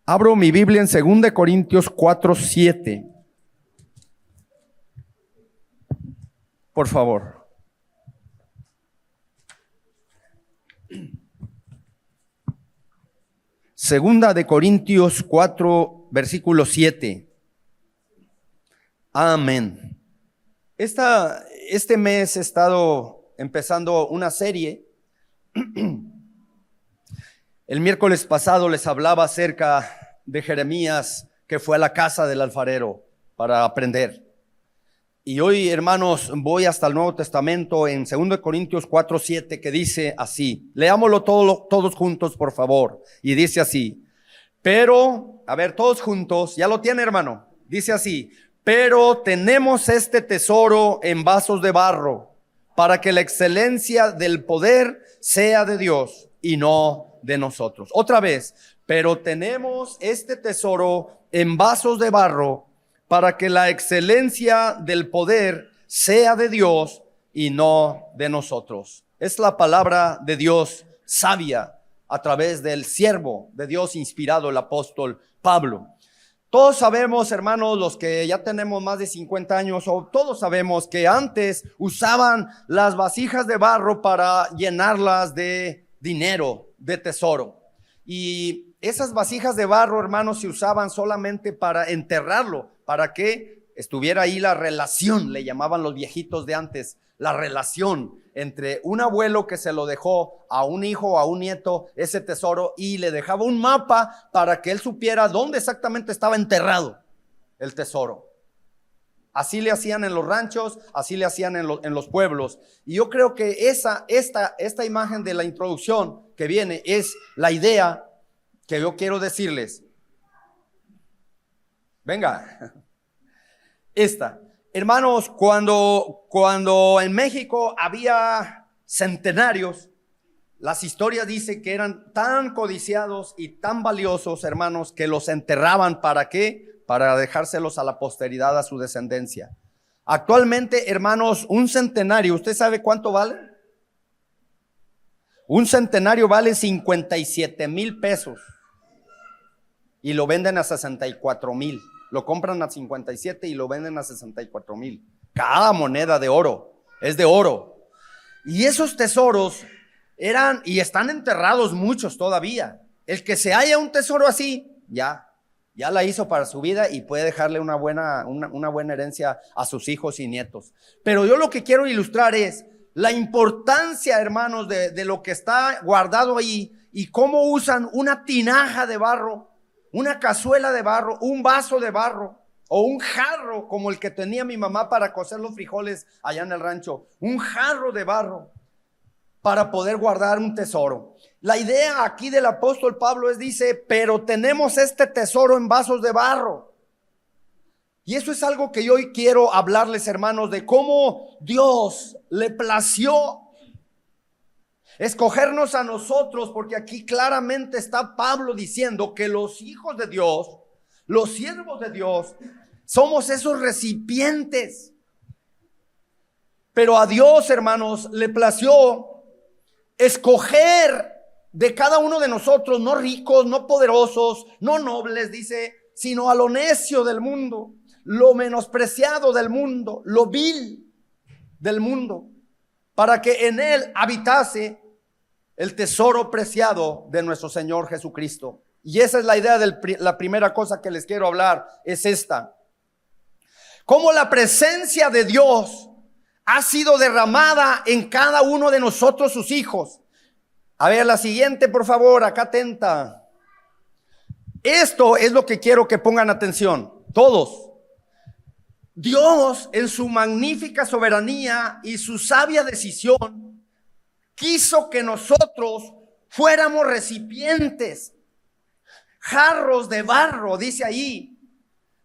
Abro mi Biblia en 2 Corintios 4:7. Por favor. Segunda de Corintios 4, versículo 7. Amén. Este mes he estado empezando una serie. El miércoles pasado les hablaba acerca de Jeremías, que fue a la casa del alfarero para aprender. Y hoy, hermanos, voy hasta el Nuevo Testamento en 2 Corintios 4:7, que dice así. Leámoslo todos juntos, por favor. Y dice así. Pero, a ver, todos juntos, ya lo tiene, hermano. Dice así. Pero tenemos este tesoro en vasos de barro, para que la excelencia del poder sea de Dios y no de nosotros. Otra vez. Pero tenemos este tesoro en vasos de barro, para que la excelencia del poder sea de Dios y no de nosotros. Es la palabra de Dios sabia a través del siervo de Dios inspirado, el apóstol Pablo. Todos sabemos, hermanos, los que ya tenemos más de 50 años, o todos sabemos que antes usaban las vasijas de barro para llenarlas de dinero, de tesoro. Y esas vasijas de barro, hermanos, se usaban solamente para enterrarlo, para que estuviera ahí la relación, le llamaban los viejitos de antes, la relación entre un abuelo que se lo dejó a un hijo o a un nieto ese tesoro, y le dejaba un mapa para que él supiera dónde exactamente estaba enterrado el tesoro. Así le hacían en los ranchos, así le hacían en los pueblos. Y yo creo que esta imagen de la introducción que viene es la idea que yo quiero decirles. Venga, hermanos, cuando en México había centenarios, las historias dicen que eran tan codiciados y tan valiosos, hermanos, que los enterraban. ¿Para qué? Para dejárselos a la posteridad, a su descendencia. Actualmente, hermanos, un centenario, ¿usted sabe cuánto vale? Un centenario vale 57,000 pesos y lo venden a 64,000. Lo compran a 57 y lo venden a 64,000. Cada moneda de oro es de oro. Y esos tesoros eran y están enterrados muchos todavía. El que se halla un tesoro así, ya la hizo para su vida y puede dejarle una buena herencia a sus hijos y nietos. Pero yo lo que quiero ilustrar es la importancia, hermanos, de lo que está guardado ahí, y cómo usan una tinaja de barro, una cazuela de barro, un vaso de barro o un jarro como el que tenía mi mamá para cocer los frijoles allá en el rancho. Un jarro de barro para poder guardar un tesoro. La idea aquí del apóstol Pablo dice, pero tenemos este tesoro en vasos de barro. Y eso es algo que yo hoy quiero hablarles, hermanos, de cómo Dios le plació escogernos a nosotros, porque aquí claramente está Pablo diciendo que los hijos de Dios, los siervos de Dios, somos esos recipientes. Pero a Dios, hermanos, le plació escoger de cada uno de nosotros, no ricos, no poderosos, no nobles, dice, sino a lo necio del mundo, lo menospreciado del mundo, lo vil del mundo, para que en él habitase el tesoro preciado de nuestro Señor Jesucristo. Y esa es la idea la primera cosa que les quiero hablar, es esta. Cómo la presencia de Dios ha sido derramada en cada uno de nosotros, sus hijos. A ver, la siguiente, por favor, acá atenta. Esto es lo que quiero que pongan atención, todos. Dios, en su magnífica soberanía y su sabia decisión, quiso que nosotros fuéramos recipientes, jarros de barro, dice ahí,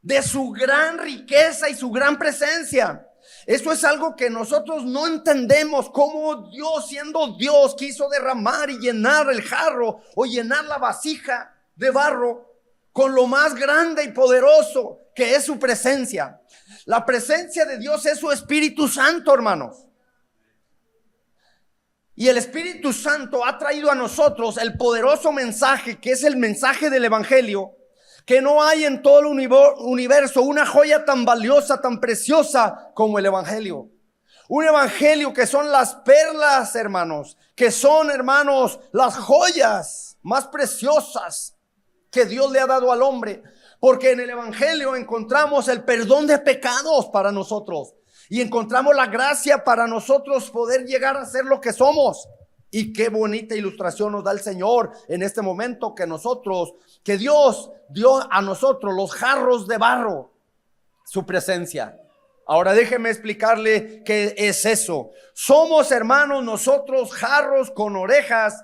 de su gran riqueza y su gran presencia. Eso es algo que nosotros no entendemos, cómo Dios, siendo Dios, quiso derramar y llenar el jarro o llenar la vasija de barro con lo más grande y poderoso que es su presencia. La presencia de Dios es su Espíritu Santo, hermanos. Y el Espíritu Santo ha traído a nosotros el poderoso mensaje, que es el mensaje del Evangelio, que no hay en todo el universo una joya tan valiosa, tan preciosa como el evangelio. Un evangelio que son las perlas, hermanos, que son, hermanos, las joyas más preciosas que Dios le ha dado al hombre. Porque en el evangelio encontramos el perdón de pecados para nosotros y encontramos la gracia para nosotros poder llegar a ser lo que somos. Y qué bonita ilustración nos da el Señor en este momento, que Dios dio a nosotros los jarros de barro, su presencia. Ahora déjeme explicarle qué es eso. Somos, hermanos, nosotros jarros con orejas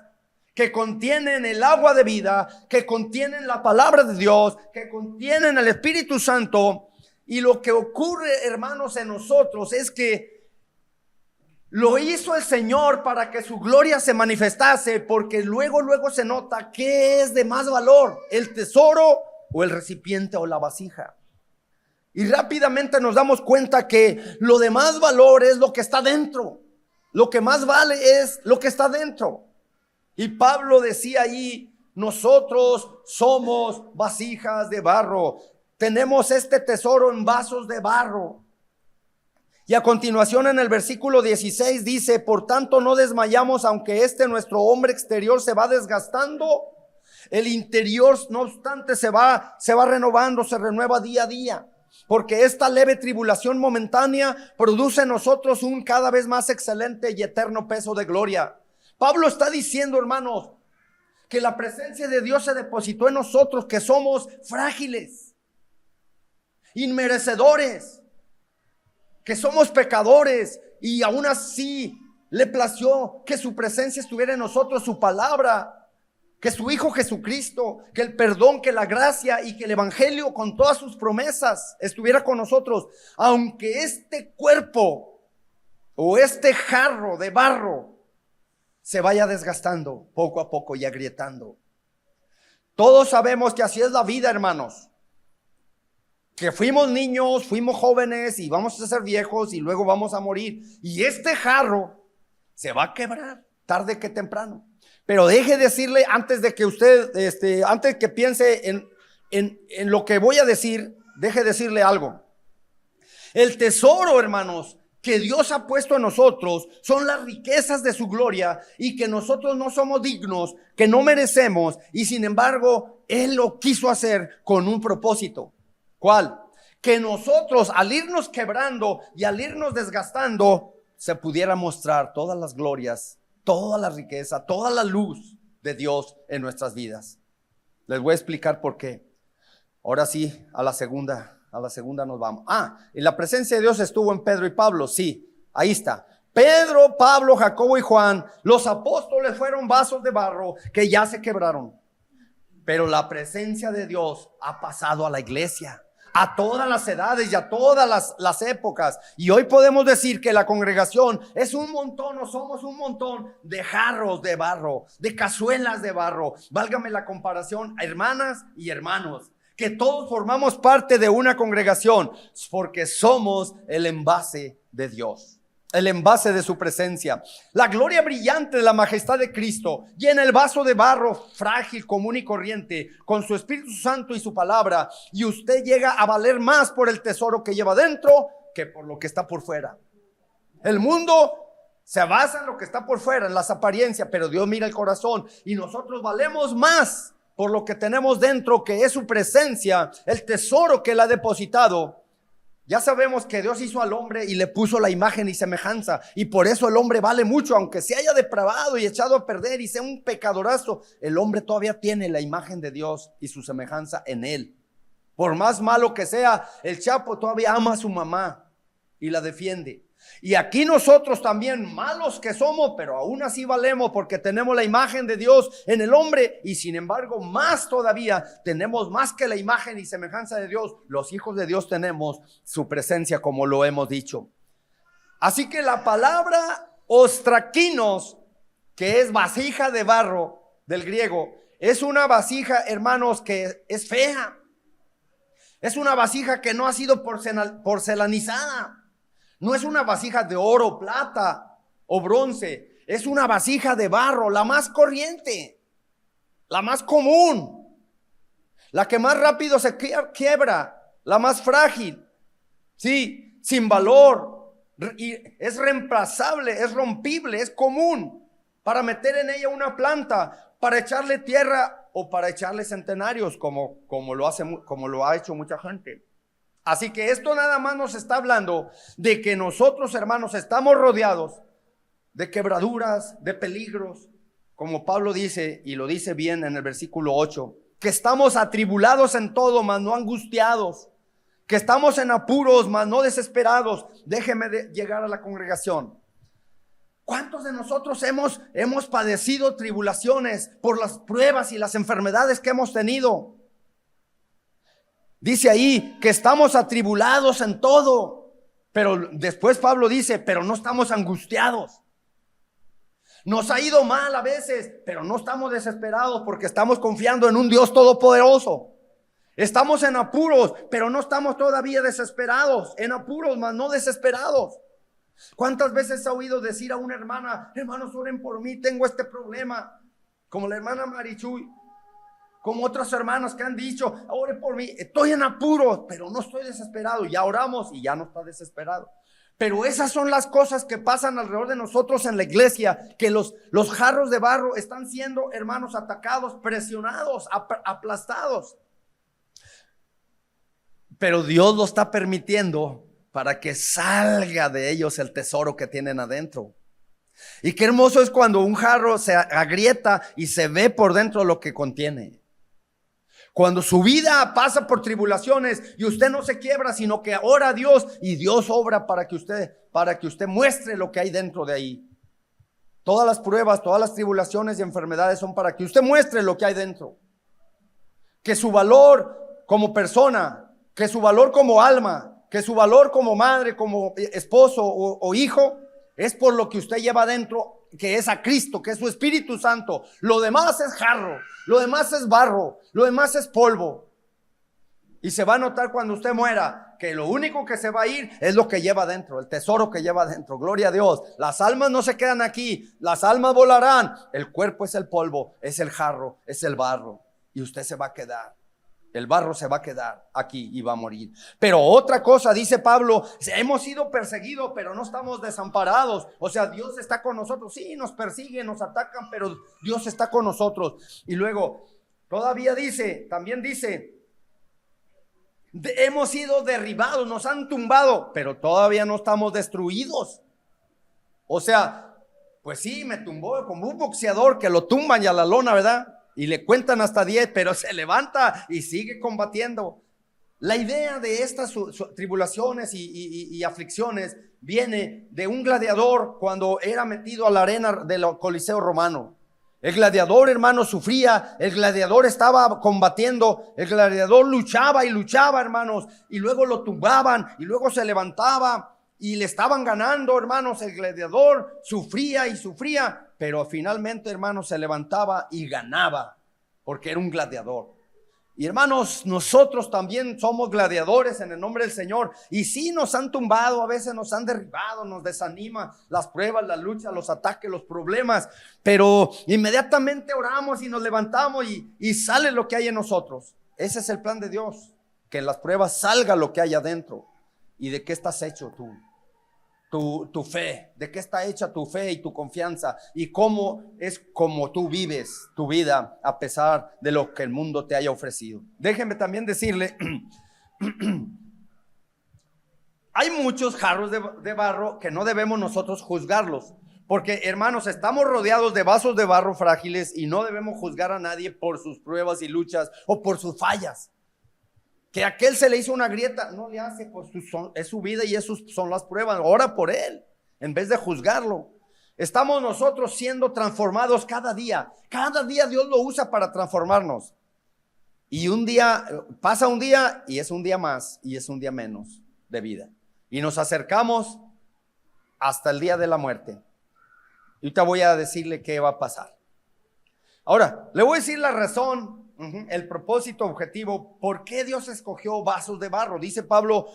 que contienen el agua de vida, que contienen la palabra de Dios, que contienen el Espíritu Santo. Y lo que ocurre, hermanos, en nosotros es que lo hizo el Señor para que su gloria se manifestase, porque luego se nota qué es de más valor, el tesoro o el recipiente o la vasija. Y rápidamente nos damos cuenta que lo de más valor es lo que está dentro. Lo que más vale es lo que está dentro. Y Pablo decía allí, nosotros somos vasijas de barro. Tenemos este tesoro en vasos de barro. Y a continuación en el versículo 16 dice, por tanto no desmayamos aunque nuestro hombre exterior se va desgastando. El interior no obstante se va renovando, se renueva día a día. Porque esta leve tribulación momentánea produce en nosotros un cada vez más excelente y eterno peso de gloria. Pablo está diciendo, hermanos, que la presencia de Dios se depositó en nosotros, que somos frágiles, inmerecedores, que somos pecadores, y aún así le plació que su presencia estuviera en nosotros, su palabra, que su Hijo Jesucristo, que el perdón, que la gracia y que el evangelio con todas sus promesas estuviera con nosotros. Aunque este cuerpo o este jarro de barro se vaya desgastando poco a poco y agrietando. Todos sabemos que así es la vida, hermanos. Que fuimos niños, fuimos jóvenes y vamos a ser viejos y luego vamos a morir. Y este jarro se va a quebrar tarde que temprano. Pero deje decirle, antes de que usted, antes que piense en lo que voy a decir, deje decirle algo. El tesoro, hermanos, que Dios ha puesto en nosotros son las riquezas de su gloria, y que nosotros no somos dignos, que no merecemos, y sin embargo Él lo quiso hacer con un propósito. ¿Cuál? Que nosotros, al irnos quebrando y al irnos desgastando, se pudiera mostrar todas las glorias, toda la riqueza, toda la luz de Dios en nuestras vidas. Les voy a explicar por qué. Ahora sí, a la segunda nos vamos. Y la presencia de Dios estuvo en Pedro y Pablo. Sí, ahí está. Pedro, Pablo, Jacobo y Juan, los apóstoles fueron vasos de barro que ya se quebraron. Pero la presencia de Dios ha pasado a la iglesia, a todas las edades y a todas las épocas. Y hoy podemos decir que la congregación es un montón, o somos un montón de jarros de barro, de cazuelas de barro. Válgame la comparación, hermanas y hermanos, que todos formamos parte de una congregación, porque somos el envase de Dios, el envase de su presencia. La gloria brillante de la majestad de Cristo llena el vaso de barro frágil, común y corriente, con su Espíritu Santo y su palabra, y usted llega a valer más por el tesoro que lleva dentro que por lo que está por fuera. El mundo se basa en lo que está por fuera, en las apariencias, pero Dios mira el corazón, y nosotros valemos más por lo que tenemos dentro, que es su presencia, el tesoro que Él ha depositado. Ya sabemos que Dios hizo al hombre y le puso la imagen y semejanza, y por eso el hombre vale mucho. Aunque se haya depravado y echado a perder y sea un pecadorazo, el hombre todavía tiene la imagen de Dios y su semejanza en él. Por más malo que sea, el Chapo todavía ama a su mamá y la defiende. Y aquí nosotros también, malos que somos, pero aún así valemos, porque tenemos la imagen de Dios en el hombre. Y sin embargo, más todavía, tenemos más que la imagen y semejanza de Dios. Los hijos de Dios tenemos su presencia, como lo hemos dicho. Así que la palabra ostrakinos, que es vasija de barro del griego, es una vasija, hermanos, que es fea. Es una vasija que no ha sido porcelanizada. No es una vasija de oro, plata o bronce. Es una vasija de barro, la más corriente, la más común, la que más rápido se quiebra, la más frágil, sí, sin valor, y es reemplazable, es rompible, es común para meter en ella una planta, para echarle tierra o para echarle centenarios, como lo ha hecho mucha gente. Así que esto nada más nos está hablando de que nosotros, hermanos, estamos rodeados de quebraduras, de peligros, como Pablo dice, y lo dice bien en el versículo 8, que estamos atribulados en todo, mas no angustiados, que estamos en apuros, mas no desesperados. Déjeme llegar a la congregación. ¿Cuántos de nosotros hemos padecido tribulaciones por las pruebas y las enfermedades que hemos tenido? Dice ahí que estamos atribulados en todo, pero después Pablo dice, pero no estamos angustiados. Nos ha ido mal a veces, pero no estamos desesperados porque estamos confiando en un Dios todopoderoso. Estamos en apuros, pero no estamos todavía desesperados. En apuros, mas no desesperados. ¿Cuántas veces ha oído decir a una hermana, hermanos, oren por mí, tengo este problema? Como la hermana Marichuy, como otras hermanas que han dicho, oren por mí, estoy en apuros, pero no estoy desesperado. Ya oramos y ya no está desesperado. Pero esas son las cosas que pasan alrededor de nosotros en la iglesia, que los jarros de barro están siendo, hermanos, atacados, presionados, aplastados. Pero Dios lo está permitiendo para que salga de ellos el tesoro que tienen adentro. Y qué hermoso es cuando un jarro se agrieta y se ve por dentro lo que contiene. Cuando su vida pasa por tribulaciones y usted no se quiebra, sino que ora a Dios y Dios obra para que usted muestre lo que hay dentro de ahí. Todas las pruebas, todas las tribulaciones y enfermedades son para que usted muestre lo que hay dentro. Que su valor como persona, que su valor como alma, que su valor como madre, como esposo o hijo, es por lo que usted lleva dentro, que es a Cristo, que es su Espíritu Santo. Lo demás es jarro, lo demás es barro, lo demás es polvo. Y se va a notar cuando usted muera que lo único que se va a ir es lo que lleva dentro, el tesoro que lleva dentro. Gloria a Dios. Las almas no se quedan aquí, las almas volarán. El cuerpo es el polvo, es el jarro, es el barro, y usted se va a quedar. El barro se va a quedar aquí y va a morir. Pero otra cosa, dice Pablo, hemos sido perseguidos, pero no estamos desamparados. O sea, Dios está con nosotros. Sí, nos persiguen, nos atacan, pero Dios está con nosotros. Y luego, todavía dice, también dice, hemos sido derribados, nos han tumbado, pero todavía no estamos destruidos. O sea, pues sí, me tumbó como un boxeador que lo tumban y a la lona, ¿verdad? Y le cuentan hasta 10, pero se levanta y sigue combatiendo. La idea de estas tribulaciones y aflicciones viene de un gladiador cuando era metido a la arena del Coliseo romano. El gladiador, hermano, sufría, el gladiador estaba combatiendo, el gladiador luchaba y luchaba, hermanos, y luego lo tumbaban y luego se levantaba y le estaban ganando, hermanos. El gladiador sufría y sufría, pero finalmente, hermanos, se levantaba y ganaba, porque era un gladiador. Y hermanos, nosotros también somos gladiadores en el nombre del Señor. Y sí, nos han tumbado, a veces nos han derribado, nos desanima las pruebas, la lucha, los ataques, los problemas. Pero inmediatamente oramos y nos levantamos y sale lo que hay en nosotros. Ese es el plan de Dios, que en las pruebas salga lo que hay adentro. ¿Y de qué estás hecho tú? Tu fe, de qué está hecha tu fe y tu confianza, y cómo es como tú vives tu vida a pesar de lo que el mundo te haya ofrecido. Déjenme también decirle, hay muchos jarros de barro que no debemos nosotros juzgarlos, porque, hermanos, estamos rodeados de vasos de barro frágiles y no debemos juzgar a nadie por sus pruebas y luchas o por sus fallas. Que a aquel se le hizo una grieta, no le hace, pues es su vida y esos son las pruebas. Ora por él en vez de juzgarlo. Estamos nosotros siendo transformados cada día. Cada día Dios lo usa para transformarnos. Y un día, pasa un día y es un día más y es un día menos de vida. Y nos acercamos hasta el día de la muerte. Y ahorita voy a decirle qué va a pasar. Ahora, le voy a decir la razón, el propósito objetivo, ¿por qué Dios escogió vasos de barro? Dice Pablo,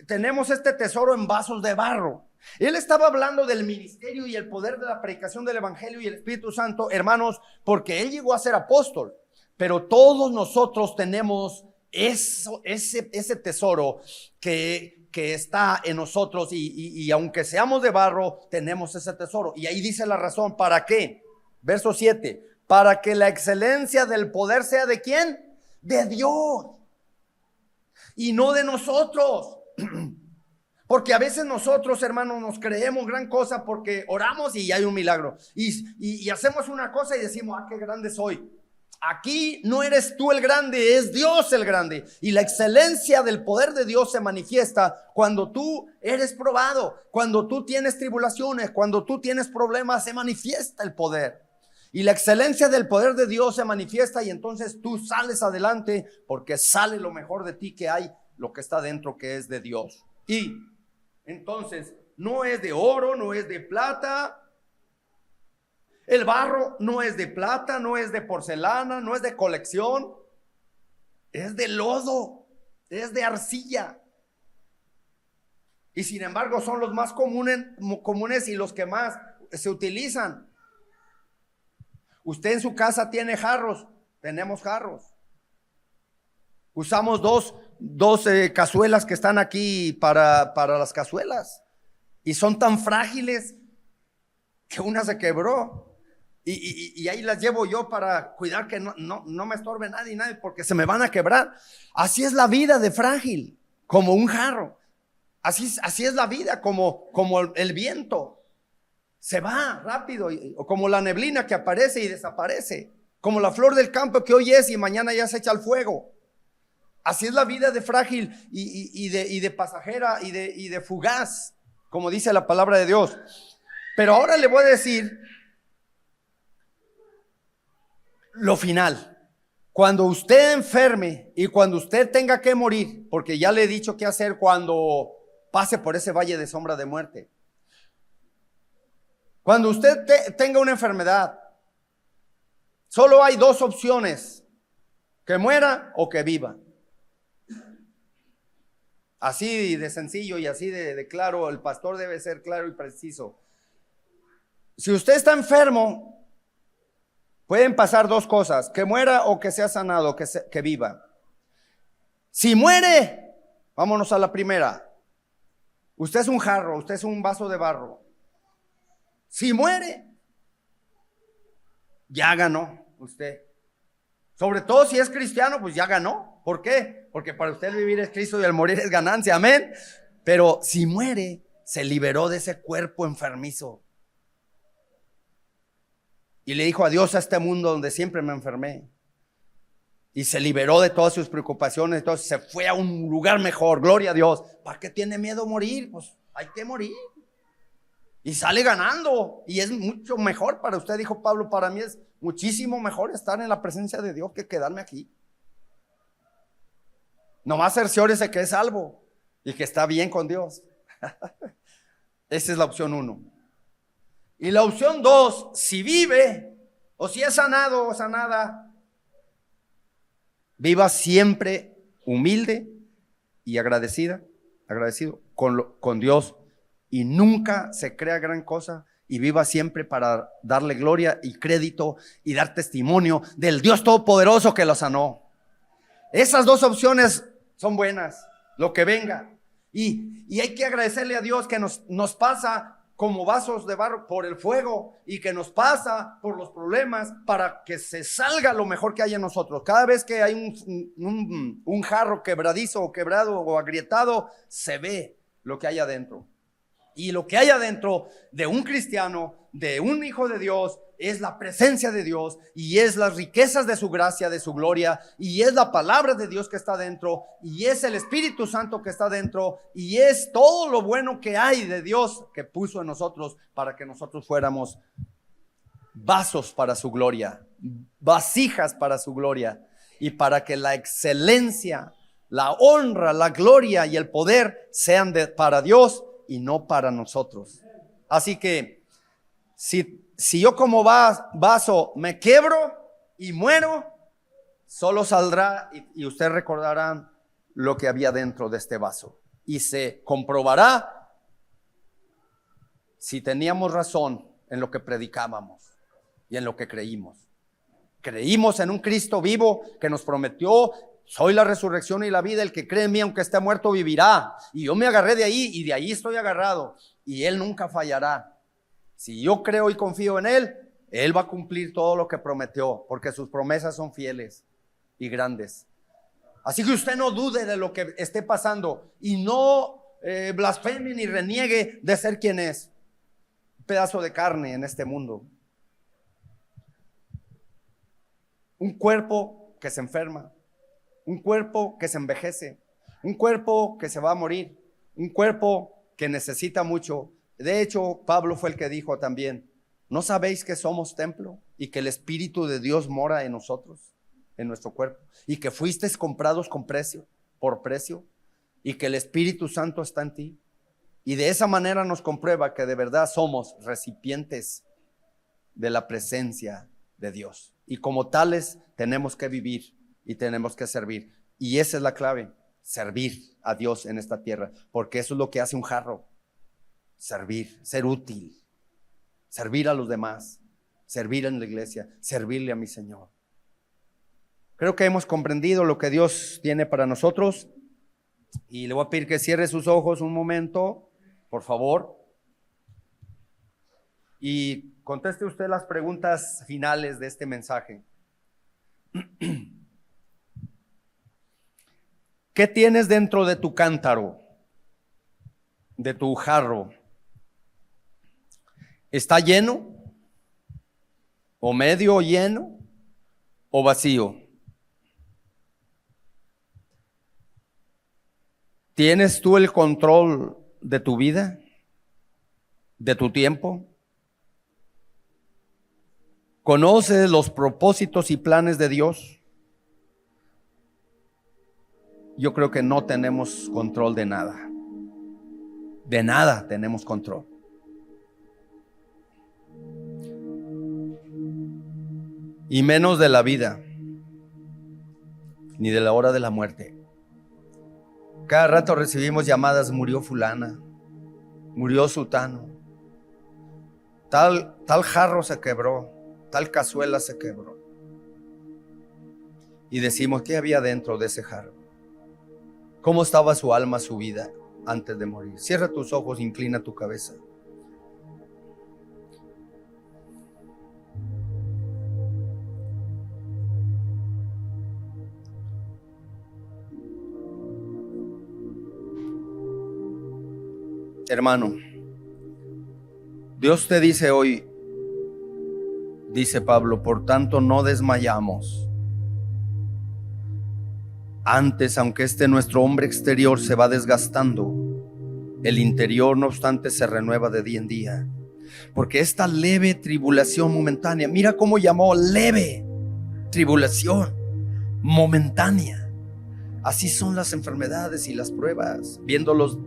tenemos este tesoro en vasos de barro. Él estaba hablando del ministerio y el poder de la predicación del evangelio y el Espíritu Santo, hermanos, porque él llegó a ser apóstol, pero todos nosotros tenemos ese tesoro que está en nosotros y aunque seamos de barro, tenemos ese tesoro. Y ahí dice la razón, ¿para qué? Verso 7, para que la excelencia del poder sea ¿de quién? De Dios y no de nosotros. Porque a veces nosotros, hermanos, nos creemos gran cosa porque oramos y hay un milagro. Y hacemos una cosa y decimos, qué grande soy. Aquí no eres tú el grande, es Dios el grande. Y la excelencia del poder de Dios se manifiesta cuando tú eres probado, cuando tú tienes tribulaciones, cuando tú tienes problemas, se manifiesta el poder. Y la excelencia del poder de Dios se manifiesta y entonces tú sales adelante porque sale lo mejor de ti que hay, lo que está dentro que es de Dios. Y entonces no es de oro, no es de plata. El barro no es de plata, no es de porcelana, no es de colección. Es de lodo, es de arcilla. Y sin embargo son los más comunes y los que más se utilizan. Usted en su casa tiene jarros, tenemos jarros. Usamos dos cazuelas que están aquí para las cazuelas. Y son tan frágiles que una se quebró. Y ahí las llevo yo para cuidar que no me estorbe nadie, porque se me van a quebrar. Así es la vida de frágil, como un jarro. Así es la vida, como el viento. Se va rápido, o como la neblina que aparece y desaparece. Como la flor del campo que hoy es y mañana ya se echa al fuego. Así es la vida de frágil y de pasajera y de fugaz, como dice la palabra de Dios. Pero ahora le voy a decir lo final. Cuando usted enferme y cuando usted tenga que morir, porque ya le he dicho qué hacer cuando pase por ese valle de sombra de muerte. Cuando usted tenga una enfermedad, solo hay dos opciones: que muera o que viva. Así de sencillo y así de claro. El pastor debe ser claro y preciso. Si usted está enfermo, pueden pasar dos cosas: que muera o que sea sanado, que viva. Si muere, vámonos a la primera. Usted es un jarro, usted es un vaso de barro. Si muere, ya ganó usted. Sobre todo si es cristiano, pues ya ganó. ¿Por qué? Porque para usted el vivir es Cristo y el morir es ganancia, amén. Pero si muere, se liberó de ese cuerpo enfermizo y le dijo adiós a este mundo donde siempre me enfermé, y se liberó de todas sus preocupaciones. Entonces se fue a un lugar mejor. Gloria a Dios. ¿Para qué tiene miedo morir? Pues hay que morir. Y sale ganando, y es mucho mejor para usted, dijo Pablo. Para mí es muchísimo mejor estar en la presencia de Dios que quedarme aquí. Nomás cerciórese que es salvo y que está bien con Dios. Esa es la opción 1. Y la opción 2, si vive o si es sanado o sanada, viva siempre humilde y agradecido con Dios. Y nunca se crea gran cosa, y viva siempre para darle gloria y crédito y dar testimonio del Dios Todopoderoso que lo sanó. Esas dos opciones son buenas, lo que venga. Y hay que agradecerle a Dios que nos pasa como vasos de barro por el fuego, y que nos pasa por los problemas para que se salga lo mejor que hay en nosotros. Cada vez que hay un jarro quebradizo o quebrado o agrietado, se ve lo que hay adentro. Y lo que hay adentro de un cristiano, de un hijo de Dios, es la presencia de Dios, y es las riquezas de su gracia, de su gloria, y es la palabra de Dios que está dentro, y es el Espíritu Santo que está dentro, y es todo lo bueno que hay de Dios que puso en nosotros para que nosotros fuéramos vasos para su gloria, vasijas para su gloria, y para que la excelencia, la honra, la gloria y el poder sean para Dios y no para nosotros. Así que si yo como vaso me quiebro y muero, solo saldrá y usted recordará lo que había dentro de este vaso, y se comprobará si teníamos razón en lo que predicábamos y en lo que creímos. Creímos en un Cristo vivo que nos prometió: soy la resurrección y la vida, el que cree en mí aunque esté muerto vivirá. Y yo me agarré de ahí y de ahí estoy agarrado, y Él nunca fallará. Si yo creo y confío en Él, Él va a cumplir todo lo que prometió, porque sus promesas son fieles y grandes. Así que usted no dude de lo que esté pasando y no blasfeme ni reniegue de ser quien es. Un pedazo de carne en este mundo. Un cuerpo que se enferma, un cuerpo que se envejece, un cuerpo que se va a morir, un cuerpo que necesita mucho. De hecho, Pablo fue el que dijo también: ¿no sabéis que somos templo y que el Espíritu de Dios mora en nosotros, en nuestro cuerpo, y que fuisteis comprados con precio, por precio, y que el Espíritu Santo está en ti? Y de esa manera nos comprueba que de verdad somos recipientes de la presencia de Dios, y como tales tenemos que vivir y tenemos que servir. Y esa es la clave: servir a Dios en esta tierra, porque eso es lo que hace un jarro. Servir, ser útil, servir a los demás, servir en la iglesia, servirle a mi Señor. Creo que hemos comprendido lo que Dios tiene para nosotros, y le voy a pedir que cierre sus ojos un momento, por favor, y conteste usted las preguntas finales de este mensaje. ¿Qué tienes dentro de tu cántaro, de tu jarro? ¿Está lleno? ¿O medio lleno? ¿O vacío? ¿Tienes tú el control de tu vida? ¿De tu tiempo? ¿Conoces los propósitos y planes de Dios? Yo creo que no tenemos control de nada. De nada tenemos control. Y menos de la vida, ni de la hora de la muerte. Cada rato recibimos llamadas: murió fulana, murió sutano, tal jarro se quebró, tal cazuela se quebró. Y decimos: ¿qué había dentro de ese jarro? ¿Cómo estaba su alma, su vida antes de morir? Cierra tus ojos, inclina tu cabeza. Hermano, Dios te dice hoy, dice Pablo: por tanto no desmayamos. Antes, aunque nuestro hombre exterior se va desgastando, el interior no obstante se renueva de día en día. Porque esta leve tribulación momentánea, mira cómo llamó: leve tribulación momentánea. Así son las enfermedades y las pruebas, viéndolos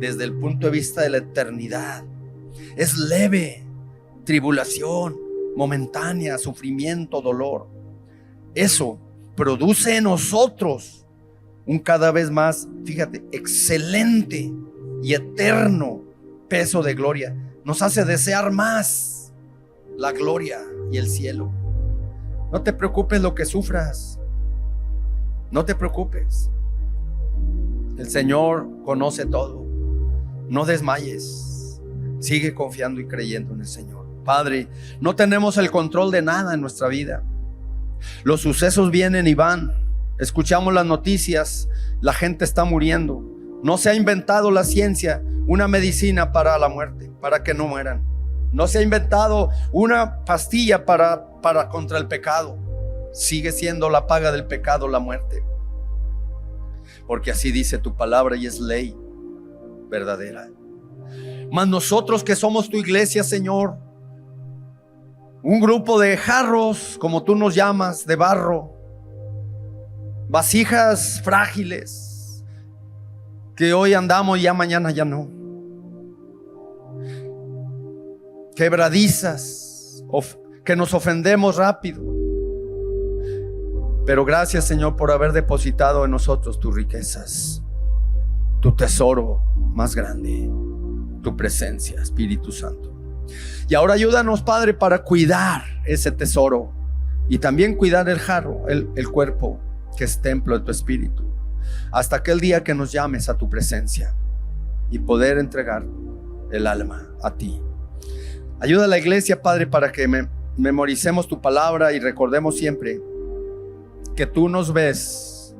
desde el punto de vista de la eternidad. Es leve tribulación momentánea, sufrimiento, dolor. Eso produce en nosotros un cada vez más, fíjate, excelente y eterno peso de gloria. Nos hace desear más la gloria y el cielo. No te preocupes lo que sufras. No te preocupes. El Señor conoce todo. No desmayes. Sigue confiando y creyendo en el Señor. Padre, no tenemos el control de nada en nuestra vida. Los sucesos vienen y van. Escuchamos las noticias. La gente está muriendo. No se ha inventado la ciencia una medicina para la muerte, para que no mueran. No se ha inventado una pastilla para contra el pecado. Sigue siendo la paga del pecado la muerte. Porque así dice tu palabra y es ley verdadera. Mas nosotros que somos tu iglesia, Señor, un grupo de jarros, como tú nos llamas, de barro, vasijas frágiles, que hoy andamos y ya mañana ya no, quebradizas, que nos ofendemos rápido. Pero gracias, Señor, por haber depositado en nosotros tus riquezas, tu tesoro más grande, tu presencia, Espíritu Santo. Y ahora ayúdanos, Padre, para cuidar ese tesoro y también cuidar el jarro, el cuerpo que es templo de tu espíritu, hasta aquel día que nos llames a tu presencia y poder entregar el alma a ti. Ayuda a la iglesia, Padre, para que memoricemos tu palabra y recordemos siempre que tú nos ves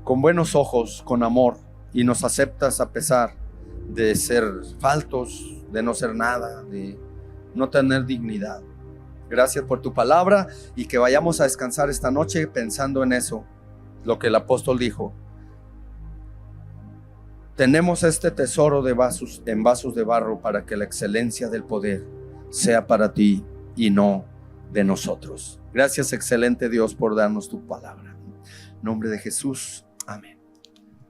con buenos ojos, con amor, y nos aceptas a pesar de ser faltos, de no ser nada, de no tener dignidad. Gracias por tu palabra, y que vayamos a descansar esta noche pensando en eso, lo que el apóstol dijo. Tenemos este tesoro en vasos de barro para que la excelencia del poder sea para ti y no de nosotros. Gracias, excelente Dios, por darnos tu palabra. En nombre de Jesús, amén.